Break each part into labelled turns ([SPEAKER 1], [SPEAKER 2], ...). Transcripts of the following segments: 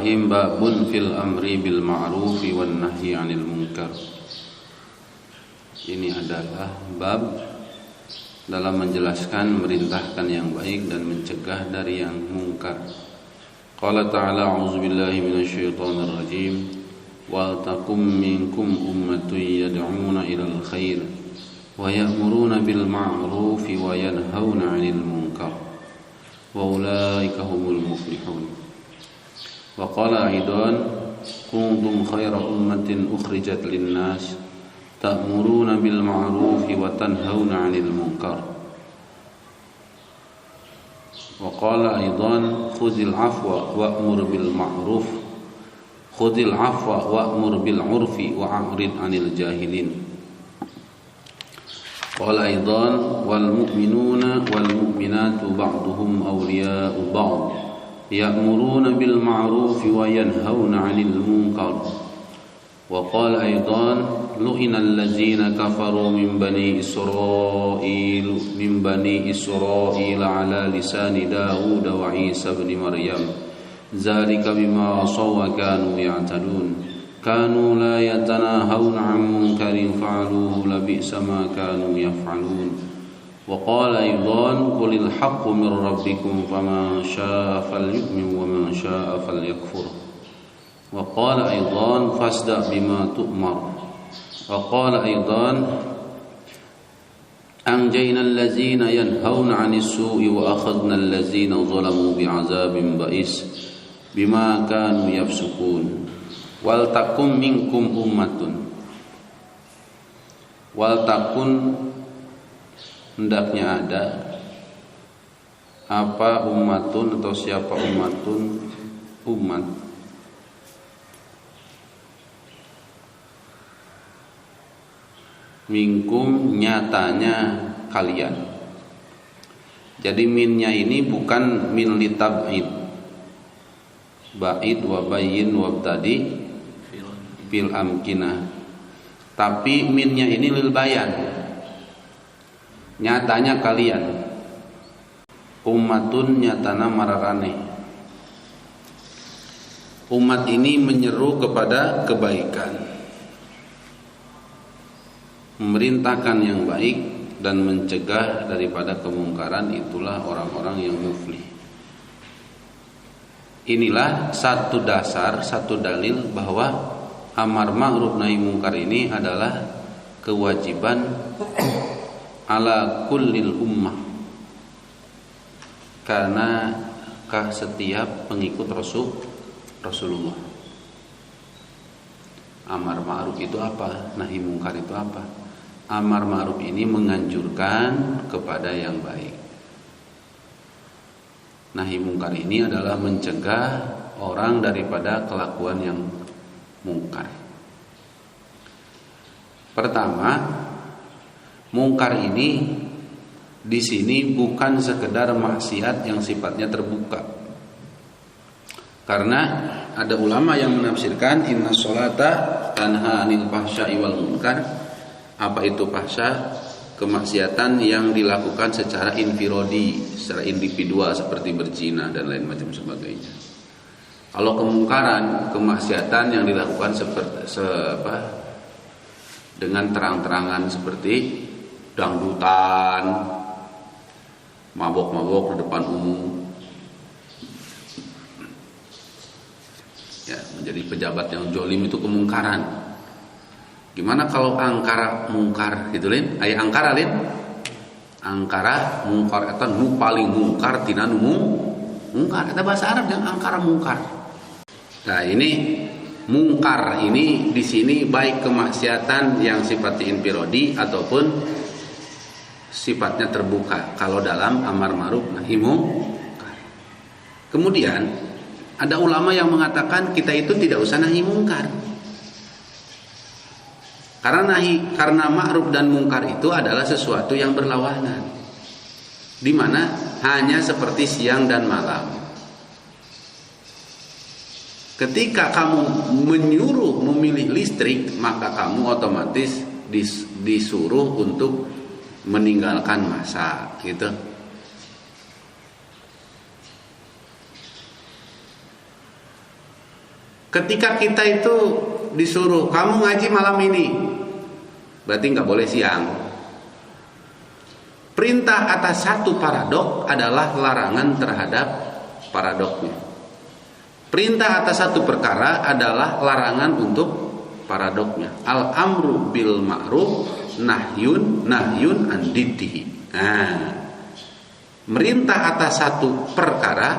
[SPEAKER 1] Bismillahirrahmanirrahim. Babun fil amri bil ma'rufi wan nahyi 'anil munkar. Ini adalah bab dalam menjelaskan merintahkan yang baik dan mencegah dari yang mungkar. Qala ta'ala a'udzubillahi minasyaitonir rajim. Wa takum minkum ummatun yad'una ilal khair wa ya'muruna bil ma'rufi wa yanhauna 'anil munkar. Wa ulaika humul muflihun. Wa qala aidan kuntum khayra ummatin ukhrijat lin-nas ta'muruna bil ma'rufi wa tanhauna 'anil munkar. Wa qala aidan khudhil 'afwa wa'mur bil ma'ruf khudhil 'afwa wa'mur bil 'urfi wa'rid 'anil jahilin. Qala aidan wal mu'minuna wal mu'minatu ba'duhum awliya'u ba'd ya'muruna bil ma'rufi wa yanhauna 'anil munkar. Wa qala aidan lu'inal ladzina kafaru min bani Israil 'ala lisani Daud wa Isa ibn Maryam dzalika bima asaw wa kanu ya'tadun kanu la yatanahawna 'an munkarin fa'aluhu labi'sa ma kanu yaf'alun. Wa qala aidan qulil haqqu mir rabbikum faman syaa'a falyu'min wa man syaa'a falyakfur. Wa qala aidan fasda' bima tu'mar. Wa qala aidan anjayna allazina yanhauna 'anis su'i wa akhadna allazina zalamu bi'adzabin ba'is bima kanu yafsukun. Wal takum minkum ummatun. Wal takun hendaknya ada apa ummatun atau siapa ummatun umat minkum nyatanya kalian. Jadi minnya ini bukan min litab'id ba'id wa bayyin wa tadi fil amkinah, tapi minnya ini lil bayan, nyatanya kalian. Ummatun nyatana mararane. Umat ini menyeru kepada kebaikan, memerintahkan yang baik dan mencegah daripada kemungkaran. Itulah orang-orang yang muflih. Inilah satu dasar, satu dalil bahwa amar ma'ruf nahi mungkar ini adalah kewajiban ala kullil ummah, karena setiap pengikut Rasulullah. Amar ma'ruf itu apa? Nahi mungkar itu apa? Amar ma'ruf ini menganjurkan kepada yang baik. Nahi mungkar ini adalah mencegah orang daripada kelakuan yang mungkar. Pertama, mungkar ini di sini bukan sekedar maksiat yang sifatnya terbuka. Karena ada ulama yang menafsirkan inna sholata tanha 'anil fahsya'i wal munkar. Apa itu fahsya? Kemaksiatan yang dilakukan secara infirodi, secara individual seperti berzina dan lain macam sebagainya. Kalau kemungkaran, kemaksiatan yang dilakukan dengan terang-terangan seperti dangdutan, mabok-mabok di depan umum, ya, menjadi pejabat yang jolim, itu kemungkaran. Gimana kalau angkara mungkar gitu Lin? Aya angkara Lin? Angkara mungkar eta nu paling mungkar tina nu mungkar. Eta bahasa Arab yang angkara mungkar. Nah, ini mungkar ini di sini baik kemaksiatan yang sifatnya infirodi ataupun sifatnya terbuka. Kalau dalam amar ma'ruf nahi mungkar. Kemudian ada ulama yang mengatakan kita itu tidak usah nahi mungkar. Karena ma'ruf dan mungkar itu adalah sesuatu yang berlawanan, di mana hanya seperti siang dan malam. Ketika kamu menyuruh memilih listrik, maka kamu otomatis disuruh untuk meninggalkan masak, gitu. Ketika kita itu disuruh kamu ngaji malam ini, berarti nggak boleh siang. Perintah atas satu paradok adalah larangan terhadap paradoknya. Perintah atas satu perkara adalah larangan untuk paradoknya. Al-amru bil ma'ruf nahyun an diddihi. Merintah atas satu perkara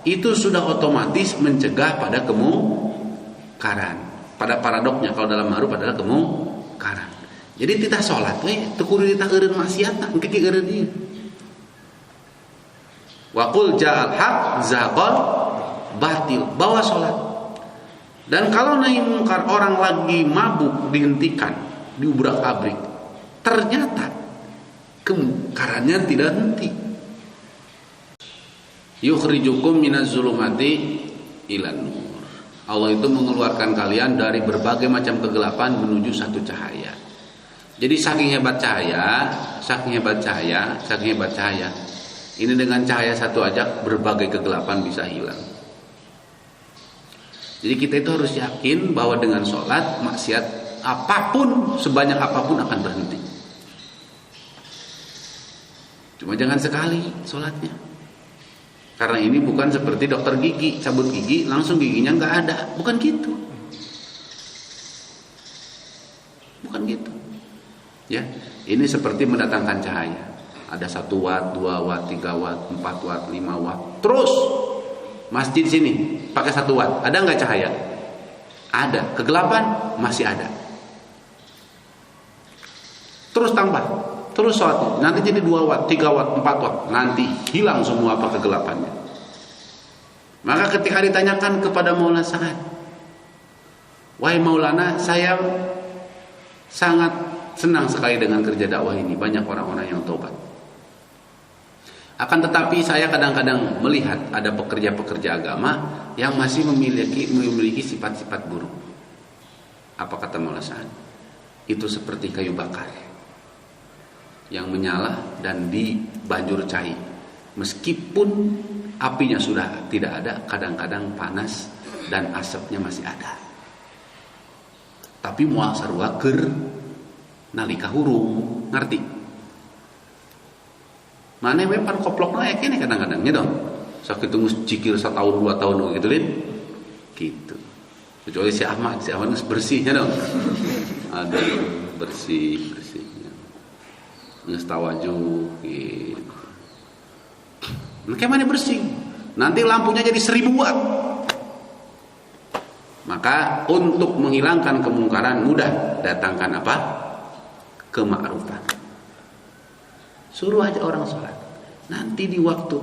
[SPEAKER 1] itu sudah otomatis mencegah pada kemungkaran. Pada paradoknya kalau dalam ma'ruf adalah kemungkaran. Jadi kita sholat teu kudu diteureun maksiatna engke ki eureun ieu. Wa qul ja'al haq zaqal batil, bawa sholat. Dan kalau nahi mungkar orang lagi mabuk dihentikan, diubrak-abrik, ternyata kemungkarannya tidak henti. Yukhrijukum minaz zulumati ilan nur. Allah itu mengeluarkan kalian dari berbagai macam kegelapan menuju satu cahaya. Jadi saking hebat cahaya, ini dengan cahaya satu aja berbagai kegelapan bisa hilang. Jadi kita itu harus yakin bahwa dengan sholat maksiat apapun, sebanyak apapun akan berhenti. Cuma jangan sekali sholatnya. Karena ini bukan seperti dokter gigi, cabut gigi langsung giginya nggak ada, bukan gitu. Bukan gitu. Ya, ini seperti mendatangkan cahaya. Ada 1 watt, 2 watt, 3 watt, 4 watt, 5 watt. Terus masjid sini pakai 1 watt, ada nggak cahaya? Ada. Kegelapan masih ada. Terus tambah, terus sholat. Nanti jadi 2 watt, 3 watt, 4 watt. Nanti hilang semua apa kegelapannya. Maka ketika ditanyakan kepada Maulana Sa'ad, wahai Maulana, saya sangat senang sekali dengan kerja dakwah ini. Banyak orang-orang yang tobat. Akan tetapi saya kadang-kadang melihat ada pekerja-pekerja agama yang masih memiliki sifat-sifat buruk. Apa kata Maulana Sa'ad? Itu seperti kayu bakar yang menyala dan dibanjur cair. Meskipun apinya sudah tidak ada, kadang-kadang panas dan asapnya masih ada. Tapi moal sarua keur nalika hurung, ngerti? Mane we pan koplokna aya kene kadang-kadang nya dong. Sok kitu geus cikir 1 tahun 2 tahun gitu lin. Gitu. Kecuali si Ahmad geus bersihnya dong. Ada bersihnya. Geus tawajuh gitu. Nah, mana bersih? Nanti lampunya jadi 1000 watt. Maka untuk menghilangkan kemungkaran mudah, datangkan apa? Kema'rufan. Suruh aja orang sholat. Nanti di waktu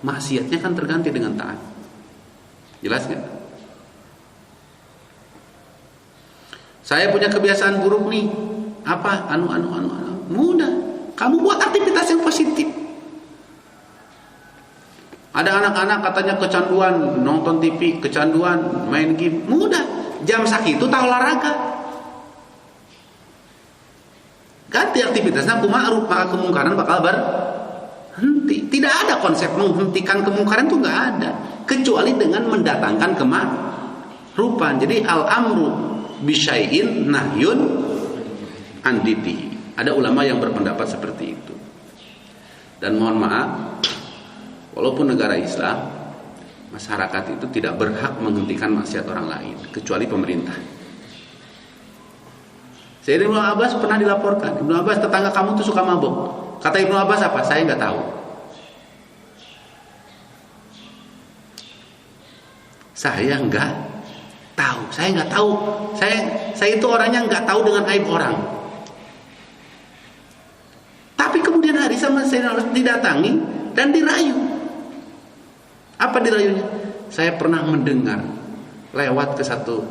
[SPEAKER 1] maksiatnya kan terganti dengan taat. Jelas gak? Saya punya kebiasaan buruk nih. Apa? Anu. Mudah. Kamu buat aktivitas yang positif. Ada anak-anak katanya kecanduan nonton TV, kecanduan main game. Mudah. Jam sakitu tah olahraga. Ganti aktivitasnya ma'ruf, maka kemungkaran bakal berhenti. Tidak ada konsep menghentikan kemungkaran itu nggak ada, kecuali dengan mendatangkan kema'rufan. Jadi al-amru bisyai'in nahyun an diddihi. Ada ulama yang berpendapat seperti itu. Dan mohon maaf, walaupun negara Islam, masyarakat itu tidak berhak menghentikan maksiat orang lain, kecuali pemerintah. Sayyidina Ibnu Abbas pernah dilaporkan, Ibnu Abbas, tetangga kamu tuh suka mabuk. Kata Ibnu Abbas apa? Saya nggak tahu. Saya nggak tahu. Saya itu orangnya nggak tahu dengan aib orang. Tapi kemudian hari sama saya didatangi dan dirayu. Apa dirayunya? Saya pernah mendengar lewat ke satu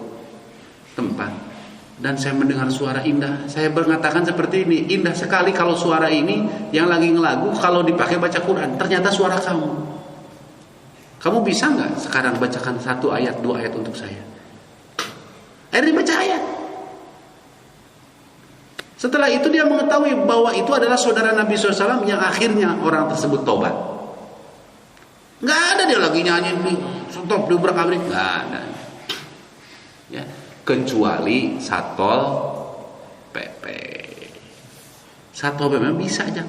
[SPEAKER 1] tempat. Dan saya mendengar suara indah. Saya mengatakan seperti ini, indah sekali kalau suara ini yang lagi ngelagu kalau dipakai baca Quran, ternyata suara kamu. Kamu bisa nggak sekarang bacakan 1 ayat 2 ayat untuk saya? Akhirnya baca ayat. Setelah itu dia mengetahui bahwa itu adalah saudara Nabi SAW yang akhirnya orang tersebut tobat. Nggak ada dia lagi nyanyi stop diubrak-abrik, nggak ada. kecuali Satpol PP. Satpol PP bisa aja.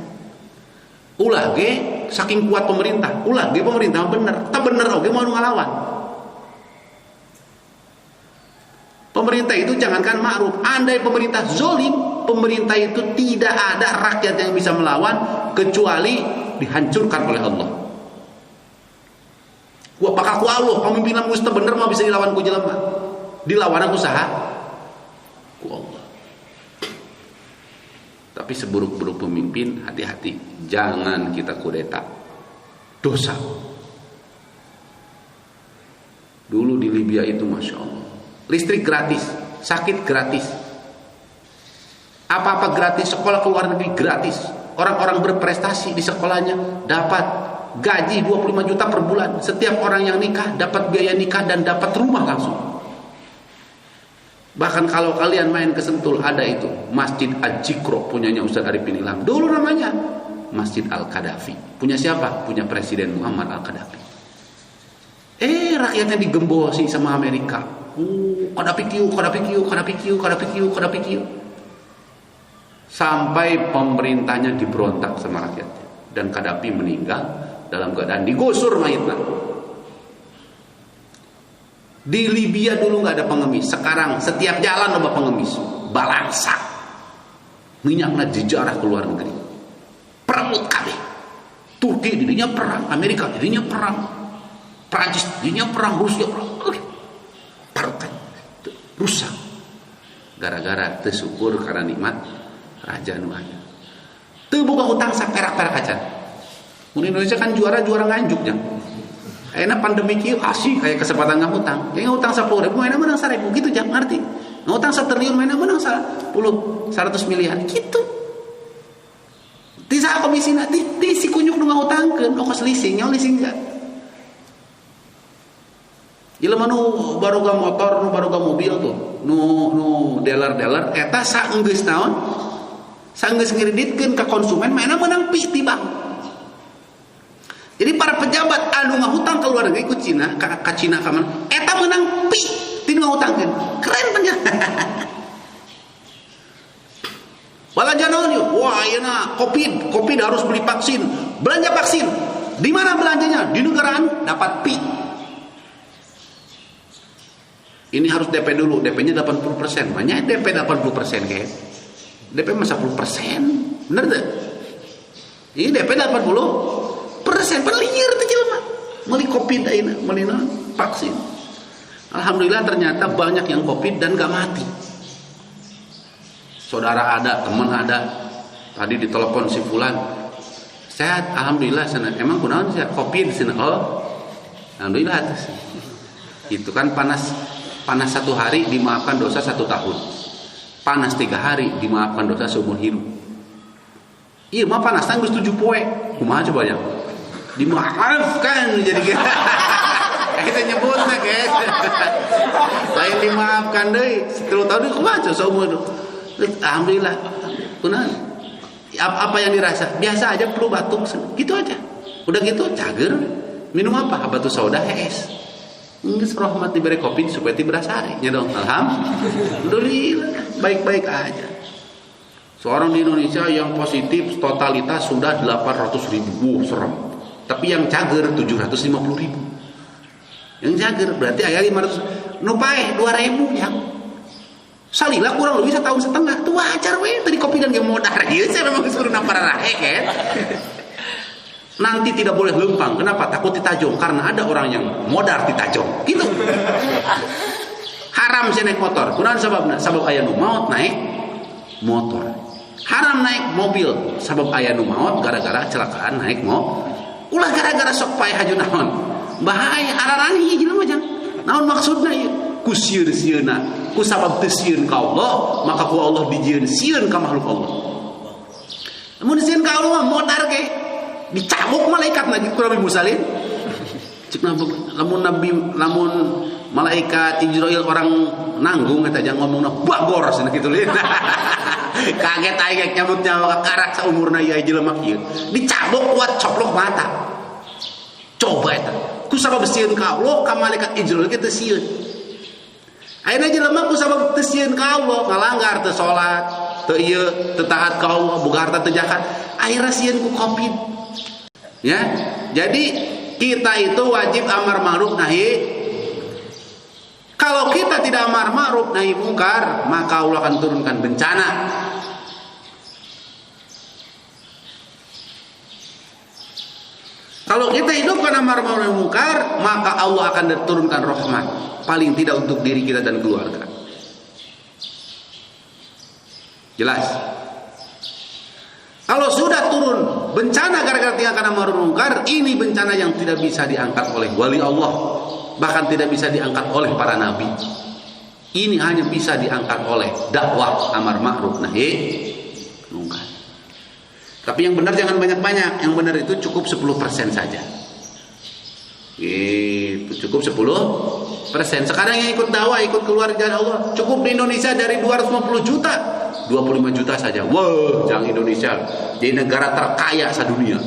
[SPEAKER 1] Ulah ge saking kuat pemerintah, ulah ge pemerintah bener, tak bener oge mau ngalawan. Pemerintah itu jangankan ma'ruf, andai pemerintah zolim, pemerintah itu tidak ada rakyat yang bisa melawan kecuali dihancurkan oleh Allah. Gua pakal ku Allah, pemimpinan musta bener mah bisa dilawan ku jelema. Dilawan aku saha? Ku Allah. Tapi seburuk-buruk pemimpin, hati-hati, jangan kita kudeta. Dosa. Dulu di Libya itu Masya Allah, listrik gratis, sakit gratis, apa-apa gratis, sekolah ke luar negeri gratis. Orang-orang berprestasi di sekolahnya dapat gaji 25 juta per bulan. Setiap orang yang nikah dapat biaya nikah dan dapat rumah langsung. Bahkan kalau kalian main ke Sentul, ada itu Masjid Al-Jikro punyanya Ustaz Arifin Ilham. Dulu namanya Masjid Al-Qaddafi. Punya siapa? Punya Presiden Muhammad Al-Qaddafi. Rakyatnya digembosi sama Amerika. Qaddafi Q. Sampai pemerintahnya diberontak sama rakyatnya. Dan Qaddafi meninggal dalam keadaan digusur mayatnya. Di Libya dulu nggak ada pengemis, sekarang setiap jalan ada pengemis, balangsak, minyaknya dijarah ke luar negeri, perang kabeh. Turki dirinya perang, Amerika dirinya perang, Prancis dirinya perang, Rusia perang, partai rusak, gara-gara tersyukur karena nikmat raja nuhanya. Tuh buka hutang saperak-perak aja. Indonesia kan juara nganjuknya. Enak pandemi kieu asih kayak kesempatan ngahutang. Kayak ngutang 10.000 mana menang 1.000 gitu jangan ngerti. Ngutang 1 triliun mana menang 100 miliar gitu. Di saat komisi nanti si kunyuk nu ngahutangkeun ongkos leasing enggak. Jelema nu baruga motor, nu baruga mobil tuh, nu dealer eta saenggeus naon? Saenggeus ngreditkeun ka konsumen mana menang pi ti bank. Jadi para pejabat anu ngahutang ke luar negeri ku Cina, ka Cina ka mana? Eta menang pi ti ngahutangkeun. Keren banget. Belanja naon yeuh? Wah, ayeuna Covid harus beli vaksin. Belanja vaksin. Di mana belanjanya? Di negara anu dapat pi. Ini harus DP dulu, DP-nya 80%. Banyak DP 80% guys. DP mah 10%. Bener teu? Ini DP 80%. Perlier teh jelema meuli Covid ayeuna, meuli vaksin. Alhamdulillah ternyata banyak yang Covid dan gak mati. Saudara ada, teman ada. Tadi ditelepon si fulan. Sehat, alhamdulillah sana. Emang kunaon sih Covid sana? Oh. Alhamdulillah atas. Itu kan panas 1 hari dimaafkan dosa 1 tahun. Panas 3 hari dimaafkan dosa seumur hidup. Iya mah panas geus 7 poe. Kumaha coba ya? Dimaafkan jadi kita nyebutnya guys. Lain dimaafkan deui 10 tahun kumaha seumur. Alhamdulillah. Kunaon? Apa yang dirasa? Biasa aja, flu batuk gitu aja. Udah gitu cager. Minum apa? Habatus sauda es. Geus rahmat diberi kopi supaya berasari nya dong. Alhamdulillah baik-baik aja. Seorang di Indonesia yang positif totalitas sudah 800.000. Serem. Tapi yang cager 750.000. Yang cager berarti aya 500. Nu paeh 2.000 yang. Salila kurang lebih 1 tahun setengah. Tuh wajar we tadi kopi dan ge modar. Ieu saya memang suruh namparahe kan. Nanti tidak boleh lempang. Kenapa? Takut ditajong. Karena ada orang yang modar ditajong. Gitu. Haram sih naik motor. Kunaon sababna? Sabab aya nu maot naik motor. Haram naik mobil. Sabab aya nu maot gara-gara celakaan naik mobil. Ulah gara-gara sok paeh haju naon. Bahaya ararani ieu jelema jang. Naon maksudna ieu? Ku sieun-sieunna, ku sabab teu sieun ka Allah, maka ku Allah dijieun sieun ka makhluk Allah. Mun sieun ka Allah modar ge dicabuk malaikat lagi ku Nabi Musa lin. Cik lamun malaikat Israil orang nanggung eta jang ngomongna bagor cenah kitu lin. Kaget aing nyambut nyawa karak saumurna ieu jelema kieu. Dicabuk kuat coplok mata. Coba eta. Ku sabab sieun ka Allah ka malaikat Israil ge teu sieun. Ayeuna jelema ku sabab teu sieun ka Allah, ngalanggar teu salat, teu ieu, teu taat ka Allah, boga harta teu zakat, akhirna sieun ku Covid. Ya. Jadi kita itu wajib amar ma'ruf nahi. Kalau kita tidak amar ma'ruf nahi mungkar, maka Allah akan turunkan bencana. Kalau kita hidupkan amar ma'ruf nahi mungkar, maka Allah akan turunkan rahmat, paling tidak untuk diri kita dan keluarga. Jelas? Kalau sudah turun bencana gara-gara tinggalkan amar ma'ruf mungkar, ini bencana yang tidak bisa diangkat oleh wali Allah, bahkan tidak bisa diangkat oleh para nabi. Ini hanya bisa diangkat oleh dakwah amar ma'ruf nahi mungkar. Tapi yang benar jangan banyak-banyak. Yang benar itu cukup 10% saja. Itu cukup 10%. Sekarang yang ikut dakwah, ikut keluar jalan Allah, cukup di Indonesia dari 250 juta 25 juta saja. Wah, jangan Indonesia jadi negara terkaya sedunia.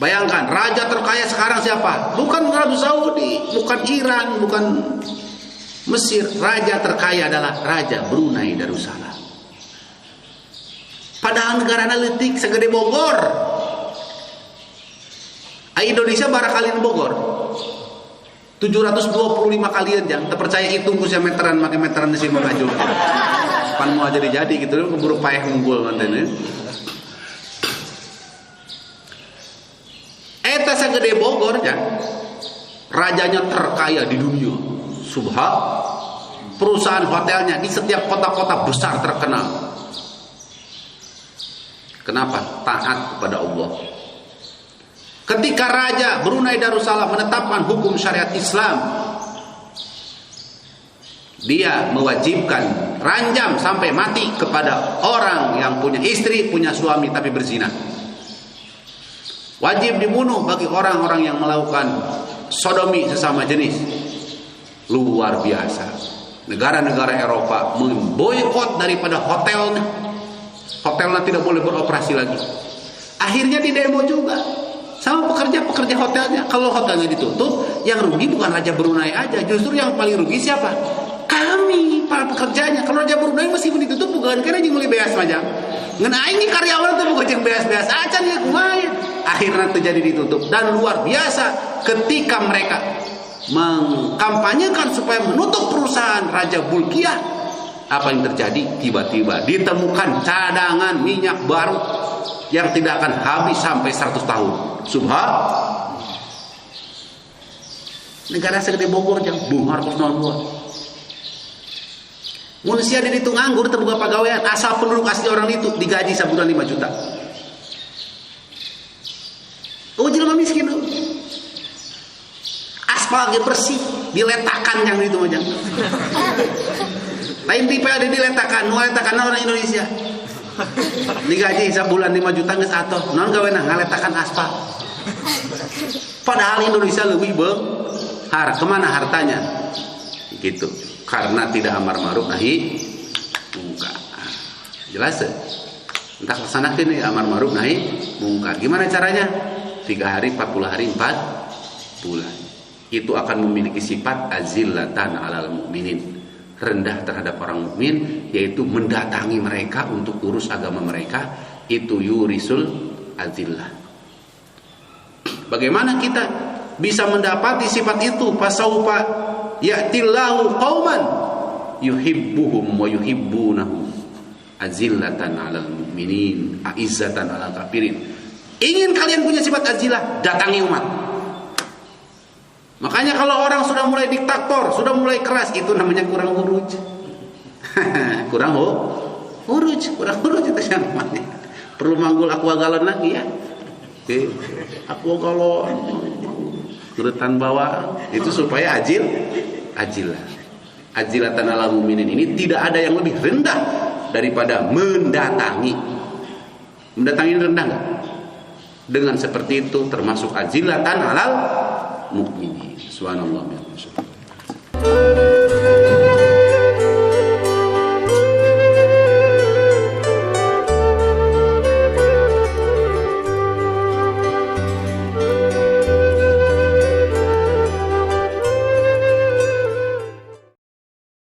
[SPEAKER 1] Bayangkan, raja terkaya sekarang siapa? Bukan Arab Saudi, bukan Iran, bukan Mesir. Raja terkaya adalah Raja Brunei Darussalam. Padahal negara analitik segede Bogor. Indonesia barang kalian Bogor 725 kalian jangan terpercaya hitung kusia meteran make meteran di sini mengajul. Pan mau jadi gitu keburu payah ngumpul manten. Eta segede Bogor ya. Rajanya terkaya di dunia. Perusahaan hotelnya di setiap kota-kota besar terkenal. Kenapa? Taat kepada Allah. Ketika Raja Brunei Darussalam menetapkan hukum syariat Islam, dia mewajibkan ranjam sampai mati kepada orang yang punya istri, punya suami tapi berzina. Wajib dibunuh bagi orang-orang yang melakukan sodomi sesama jenis. Luar biasa. Negara-negara Eropa memboikot daripada hotelnya. Hotelnya tidak boleh beroperasi lagi. Akhirnya di demo juga sama pekerja-pekerja hotelnya. Kalau hotelnya ditutup, yang rugi bukan Raja Brunei aja, justru yang paling rugi siapa? Kami, para pekerjanya. Kalau Raja Brunei meskipun ditutup bukan karena jeung meuli beas macam. Ngeun aing karyawan teh bukan jeung beas-beas aja nih kumaha. Akhirnya terjadi ditutup dan luar biasa ketika mereka mengkampanyekan supaya menutup perusahaan Raja Bulkiah. Apa yang terjadi? Tiba-tiba ditemukan cadangan minyak baru yang tidak akan habis sampai 100 tahun. Subhanallah. Negara segede Bogor jang bungar kos naon buah. Manusia di ditu nganggur terbuka pagawean, asal penduduk asli orang itu digaji sebulan 5 juta. Oh jelema miskin. Aspal ge bersih, diletakkan yang itu mah jang. Lain tipe ada diletakan, orang Indonesia. Digaji sebulan 5 juta geus atoh. Naon gaweana ngaletakan aspal. Padahal Indonesia lebih behar. Kemana hartanya? Gitu. Karena tidak amar ma'ruf nahi mungkar. Jelas? Entah laksanakeun amar ma'ruf nahi mungkar. Gimana caranya? 3 hari, 40 hari, 4 bulan. Itu akan memiliki sifat azillatan 'alal mu'minin. Rendah terhadap orang mukmin, yaitu mendatangi mereka untuk urus agama mereka, itu yurisul azillah. Bagaimana kita bisa mendapati sifat itu? Fasaufa ya'tillahu qauman yuhibbuhum wa yuhibbunahu azillatan 'alal mu'minin a'izzatan 'alal kafirin. Ingin kalian punya sifat azillah, datangi umat. Makanya kalau orang sudah mulai diktator, sudah mulai keras, itu namanya kurang huruj. kurang huruj itu namanya. Perlu manggul aqua galon lagi ya. Aqua galon, urutan bawah itu supaya ajilah. Ajilatan alal mu'minin ini tidak ada yang lebih rendah daripada mendatangi. Mendatangi ini rendah enggak? Dengan seperti itu termasuk ajilatan alal mu'minin. Subhanallah.